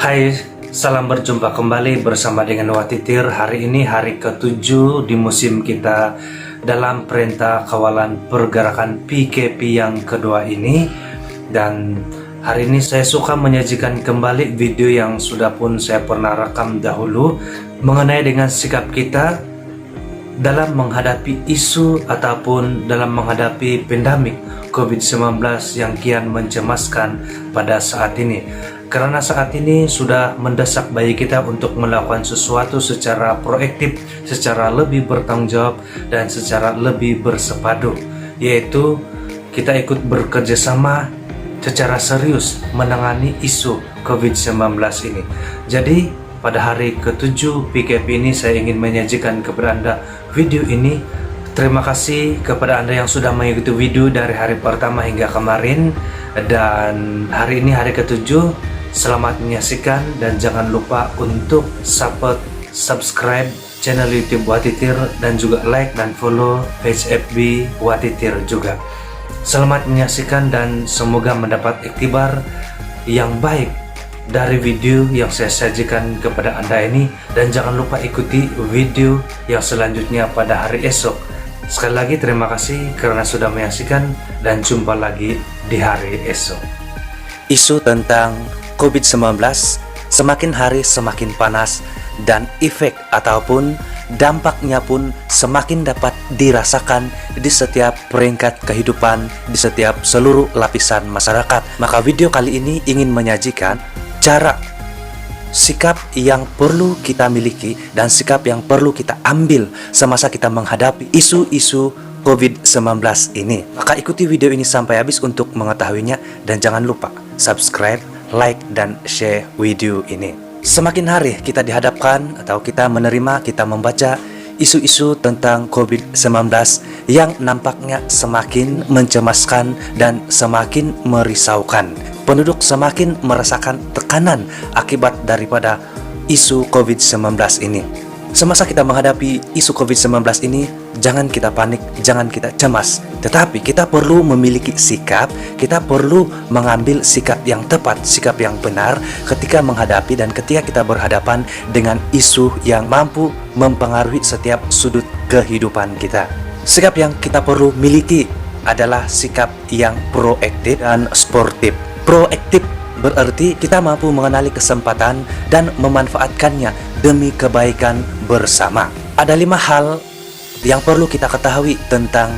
Hai, salam berjumpa kembali bersama dengan Watitir. Hari ini hari ke-7 di musim kita dalam perintah kawalan pergerakan PKP yang kedua ini. Dan hari ini saya suka menyajikan kembali video yang sudah pun saya pernah rekam dahulu mengenai dengan sikap kita dalam menghadapi isu ataupun dalam menghadapi pandemik COVID-19 yang kian mencemaskan pada saat ini. Karena saat ini sudah mendesak bagi kita untuk melakukan sesuatu secara proaktif, secara lebih bertanggung jawab, dan secara lebih bersepadu, yaitu kita ikut bekerja sama secara serius menangani isu COVID-19 ini. Jadi pada hari ke-7 PKP ini saya ingin menyajikan kepada Anda video ini. Terima kasih kepada Anda yang sudah mengikuti video dari hari pertama hingga kemarin. Dan hari ini hari ke-7. Selamat menyaksikan dan jangan lupa untuk subscribe channel YouTube Watitir dan juga like dan follow page FB Watitir juga. Selamat menyaksikan dan semoga mendapat iktibar yang baik dari video yang saya sajikan kepada Anda ini, dan jangan lupa ikuti video yang selanjutnya pada hari esok. Sekali lagi terima kasih karena sudah menyaksikan dan jumpa lagi di hari esok. Isu tentang COVID-19 semakin hari semakin panas dan efek ataupun dampaknya pun semakin dapat dirasakan di setiap peringkat kehidupan, di setiap seluruh lapisan masyarakat. Maka video kali ini ingin menyajikan cara sikap yang perlu kita miliki dan sikap yang perlu kita ambil semasa kita menghadapi isu-isu COVID-19 ini. Maka ikuti video ini sampai habis untuk mengetahuinya dan jangan lupa subscribe, like, dan share video ini. Semakin hari kita dihadapkan atau kita menerima, kita membaca isu-isu tentang COVID-19 yang nampaknya semakin mencemaskan dan semakin merisaukan. Penduduk semakin merasakan tekanan akibat daripada isu COVID-19 ini. Semasa kita menghadapi isu COVID-19 ini, jangan kita panik, jangan kita cemas. Tetapi kita perlu memiliki sikap, kita perlu mengambil sikap yang tepat, sikap yang benar ketika menghadapi dan ketika kita berhadapan dengan isu yang mampu mempengaruhi setiap sudut kehidupan kita. Sikap yang kita perlu miliki adalah sikap yang proaktif dan sportif. Proaktif berarti kita mampu mengenali kesempatan dan memanfaatkannya demi kebaikan bersama. Ada 5 hal yang perlu kita ketahui tentang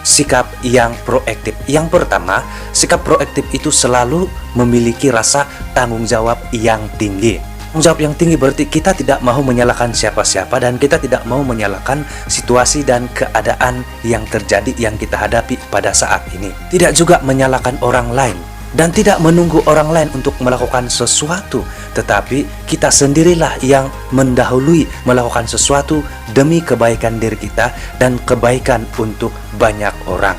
sikap yang proaktif. Yang pertama, sikap proaktif itu selalu memiliki rasa tanggung jawab yang tinggi. Tanggung jawab yang tinggi berarti kita tidak mau menyalahkan siapa-siapa dan kita tidak mau menyalahkan situasi dan keadaan yang terjadi yang kita hadapi pada saat ini. Tidak juga menyalahkan orang lain dan tidak menunggu orang lain untuk melakukan sesuatu, tetapi kita sendirilah yang mendahului melakukan sesuatu demi kebaikan diri kita dan kebaikan untuk banyak orang.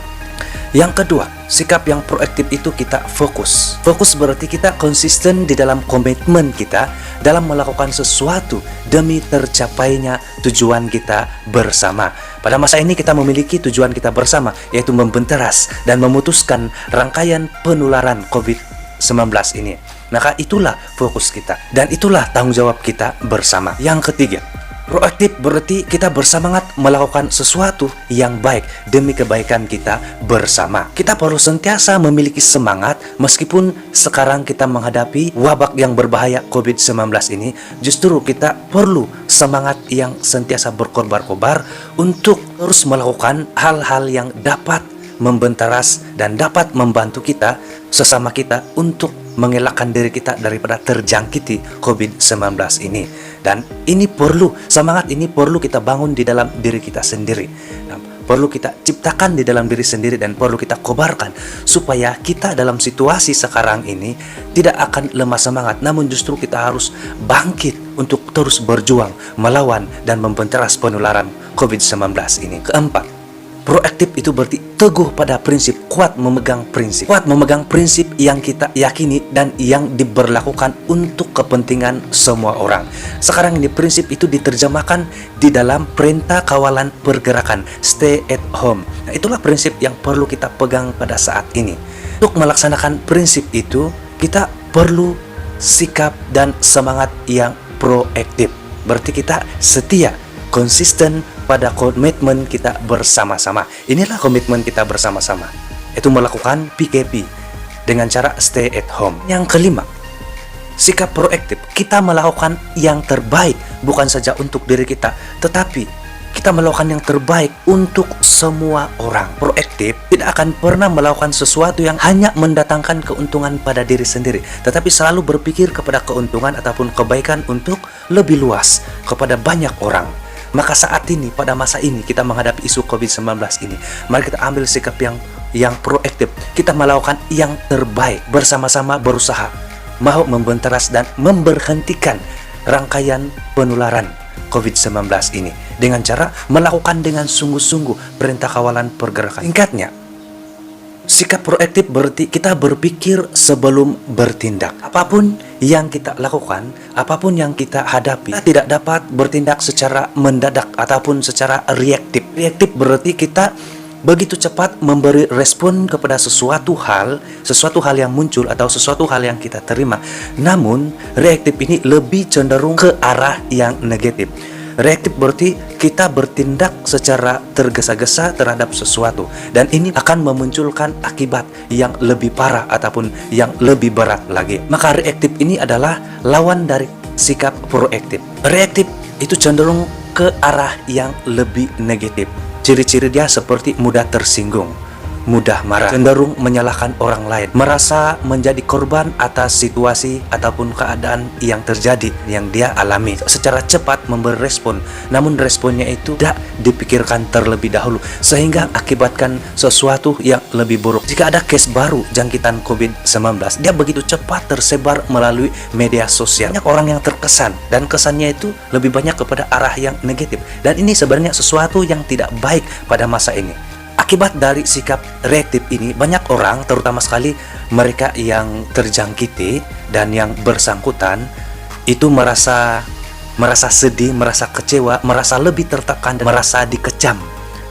Yang kedua, sikap yang proaktif itu kita fokus. Fokus berarti kita konsisten di dalam komitmen kita dalam melakukan sesuatu demi tercapainya tujuan kita bersama. Pada masa ini kita memiliki tujuan kita bersama, yaitu membenteras dan memutuskan rangkaian penularan COVID-19 ini. Maka itulah fokus kita dan itulah tanggung jawab kita bersama. Yang ketiga, proaktif berarti kita bersemangat melakukan sesuatu yang baik demi kebaikan kita bersama. Kita perlu sentiasa memiliki semangat meskipun sekarang kita menghadapi wabak yang berbahaya COVID-19 ini. Justru kita perlu semangat yang sentiasa berkobar-kobar untuk terus melakukan hal-hal yang dapat membenteras dan dapat membantu kita sesama kita untuk mengelakkan diri kita daripada terjangkiti COVID-19 ini. Dan ini perlu, semangat ini perlu kita bangun di dalam diri kita sendiri, dan perlu kita ciptakan di dalam diri sendiri dan perlu kita kobarkan supaya kita dalam situasi sekarang ini tidak akan lemah semangat, namun justru kita harus bangkit untuk terus berjuang melawan dan membenteras penularan COVID-19 ini. Keempat, proaktif itu berarti teguh pada prinsip, kuat memegang prinsip. Kuat memegang prinsip yang kita yakini dan yang diberlakukan untuk kepentingan semua orang. Sekarang ini prinsip itu diterjemahkan di dalam perintah kawalan pergerakan, stay at home. Nah, itulah prinsip yang perlu kita pegang pada saat ini. Untuk melaksanakan prinsip itu, kita perlu sikap dan semangat yang proaktif. Berarti kita setia, konsisten pada komitmen kita bersama-sama. Inilah komitmen kita bersama-sama, itu melakukan PKP dengan cara stay at home. Yang kelima, sikap proaktif. Kita melakukan yang terbaik bukan saja untuk diri kita, tetapi kita melakukan yang terbaik untuk semua orang. Proaktif tidak akan pernah melakukan sesuatu yang hanya mendatangkan keuntungan pada diri sendiri, tetapi selalu berpikir kepada keuntungan ataupun kebaikan untuk lebih luas kepada banyak orang. Maka saat ini, pada masa ini kita menghadapi isu COVID-19 ini, mari kita ambil sikap yang proaktif. Kita melakukan yang terbaik, bersama-sama berusaha mau membenteras dan memberhentikan rangkaian penularan COVID-19 ini dengan cara melakukan dengan sungguh-sungguh perintah kawalan pergerakan. Singkatnya, sikap proaktif berarti kita berpikir sebelum bertindak. Apapun yang kita lakukan, apapun yang kita hadapi, kita tidak dapat bertindak secara mendadak ataupun secara reaktif. Reaktif berarti kita begitu cepat memberi respon kepada sesuatu hal yang muncul atau sesuatu hal yang kita terima. Namun, reaktif ini lebih cenderung ke arah yang negatif. Reaktif berarti kita bertindak secara tergesa-gesa terhadap sesuatu, dan ini akan memunculkan akibat yang lebih parah ataupun yang lebih berat lagi. Maka reaktif ini adalah lawan dari sikap proaktif. Reaktif itu cenderung ke arah yang lebih negatif. Ciri-ciri dia seperti mudah tersinggung, mudah marah, cenderung menyalahkan orang lain, merasa menjadi korban atas situasi ataupun keadaan yang terjadi, yang dia alami. Secara cepat memberi respon, namun responnya itu tidak dipikirkan terlebih dahulu, sehingga akibatkan sesuatu yang lebih buruk. Jika ada case baru jangkitan COVID-19, dia begitu cepat tersebar melalui media sosial. Banyak orang yang terkesan, dan kesannya itu lebih banyak kepada arah yang negatif. Dan ini sebenarnya sesuatu yang tidak baik pada masa ini. Akibat dari sikap reaktif ini, banyak orang, terutama sekali mereka yang terjangkiti dan yang bersangkutan, itu merasa sedih, merasa kecewa, merasa lebih tertekan, dan merasa dikecam.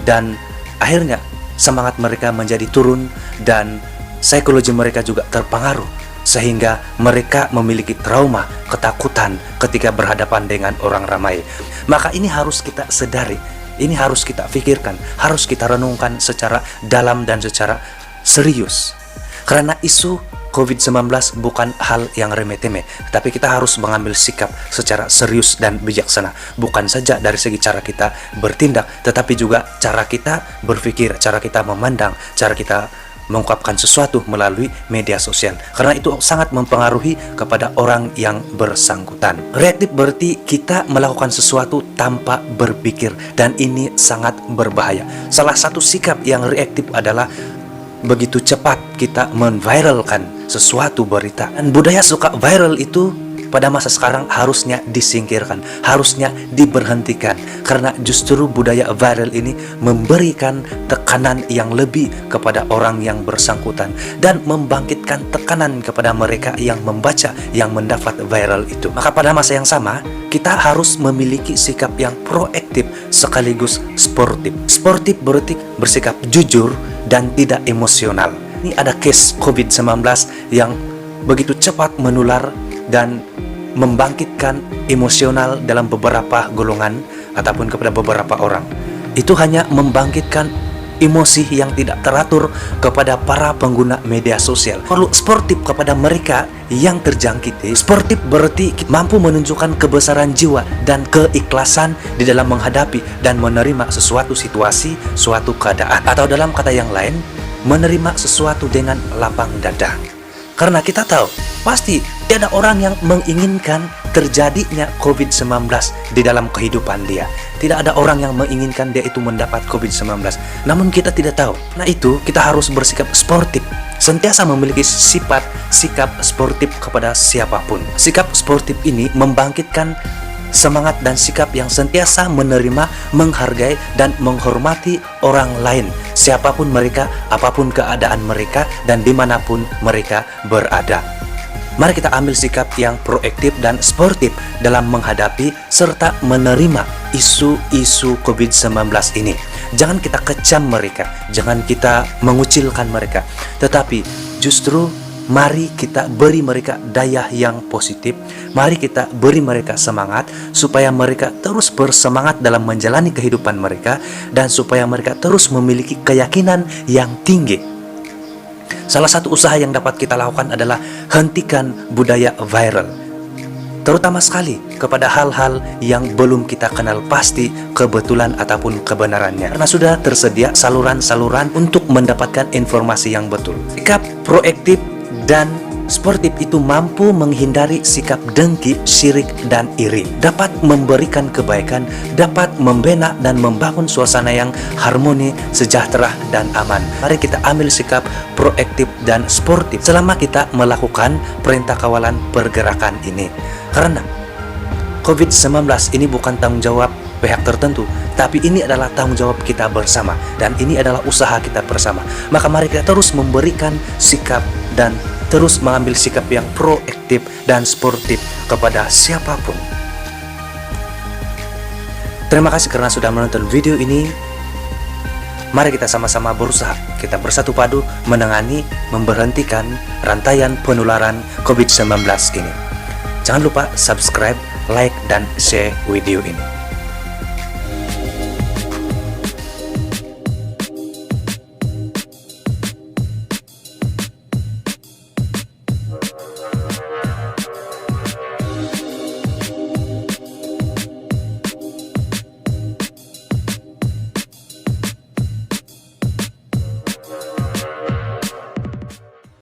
Dan akhirnya semangat mereka menjadi turun dan psikologi mereka juga terpengaruh, sehingga mereka memiliki trauma, ketakutan ketika berhadapan dengan orang ramai. Maka ini harus kita sadari. Ini harus kita pikirkan, harus kita renungkan secara dalam dan secara serius. Karena isu COVID-19 bukan hal yang remeh-temeh, tapi kita harus mengambil sikap secara serius dan bijaksana. Bukan saja dari segi cara kita bertindak, tetapi juga cara kita berpikir, cara kita memandang, cara kita mengungkapkan sesuatu melalui media sosial, karena itu sangat mempengaruhi kepada orang yang bersangkutan. Reaktif berarti kita melakukan sesuatu tanpa berpikir, dan ini sangat berbahaya. Salah satu sikap yang reaktif adalah begitu cepat kita menviralkan sesuatu berita, dan budaya suka viral itu pada masa sekarang harusnya disingkirkan, harusnya diberhentikan, karena justru budaya viral ini memberikan tekanan yang lebih kepada orang yang bersangkutan dan membangkitkan tekanan kepada mereka yang membaca, yang mendapat viral itu. Maka pada masa yang sama, kita harus memiliki sikap yang proaktif sekaligus sportif. Sportif berarti bersikap jujur dan tidak emosional. Ini ada case COVID-19 yang begitu cepat menular dan membangkitkan emosional dalam beberapa golongan ataupun kepada beberapa orang. Itu hanya membangkitkan emosi yang tidak teratur kepada para pengguna media sosial. Perlu sportif kepada mereka yang terjangkiti. Sportif berarti mampu menunjukkan kebesaran jiwa dan keikhlasan di dalam menghadapi dan menerima sesuatu situasi, suatu keadaan, atau dalam kata yang lain, menerima sesuatu dengan lapang dada. Karena kita tahu, pasti ada orang yang menginginkan terjadinya COVID-19 di dalam kehidupan dia. Tidak ada orang yang menginginkan dia itu mendapat COVID-19. Namun kita tidak tahu. Nah itu, kita harus bersikap sportif. Sentiasa memiliki sikap sportif kepada siapapun. Sikap sportif ini membangkitkan semangat dan sikap yang sentiasa menerima, menghargai, dan menghormati orang lain, siapapun mereka, apapun keadaan mereka, dan dimanapun mereka berada. Mari kita ambil sikap yang proaktif dan sportif dalam menghadapi serta menerima isu-isu COVID-19 ini. Jangan kita kecam mereka, jangan kita mengucilkan mereka, tetapi justru mari kita beri mereka daya yang positif, mari kita beri mereka semangat supaya mereka terus bersemangat dalam menjalani kehidupan mereka dan supaya mereka terus memiliki keyakinan yang tinggi. Salah satu usaha yang dapat kita lakukan adalah hentikan budaya viral, terutama sekali kepada hal-hal yang belum kita kenal pasti kebetulan ataupun kebenarannya, karena sudah tersedia saluran-saluran untuk mendapatkan informasi yang betul. Sikap proaktif dan sportif itu mampu menghindari sikap dengki, syirik, dan iri, dapat memberikan kebaikan, dapat membina dan membangun suasana yang harmoni, sejahtera, dan aman. Mari kita ambil sikap proaktif dan sportif selama kita melakukan perintah kawalan pergerakan ini, karena COVID-19 ini bukan tanggung jawab pihak tertentu, tapi ini adalah tanggung jawab kita bersama, dan ini adalah usaha kita bersama. Maka mari kita terus memberikan sikap dan terus mengambil sikap yang proaktif dan sportif kepada siapapun. Terima kasih karena sudah menonton video ini. Mari kita sama-sama berusaha, kita bersatu padu menangani, memberhentikan rantaian penularan COVID-19 ini. Jangan lupa subscribe, like, dan share video ini.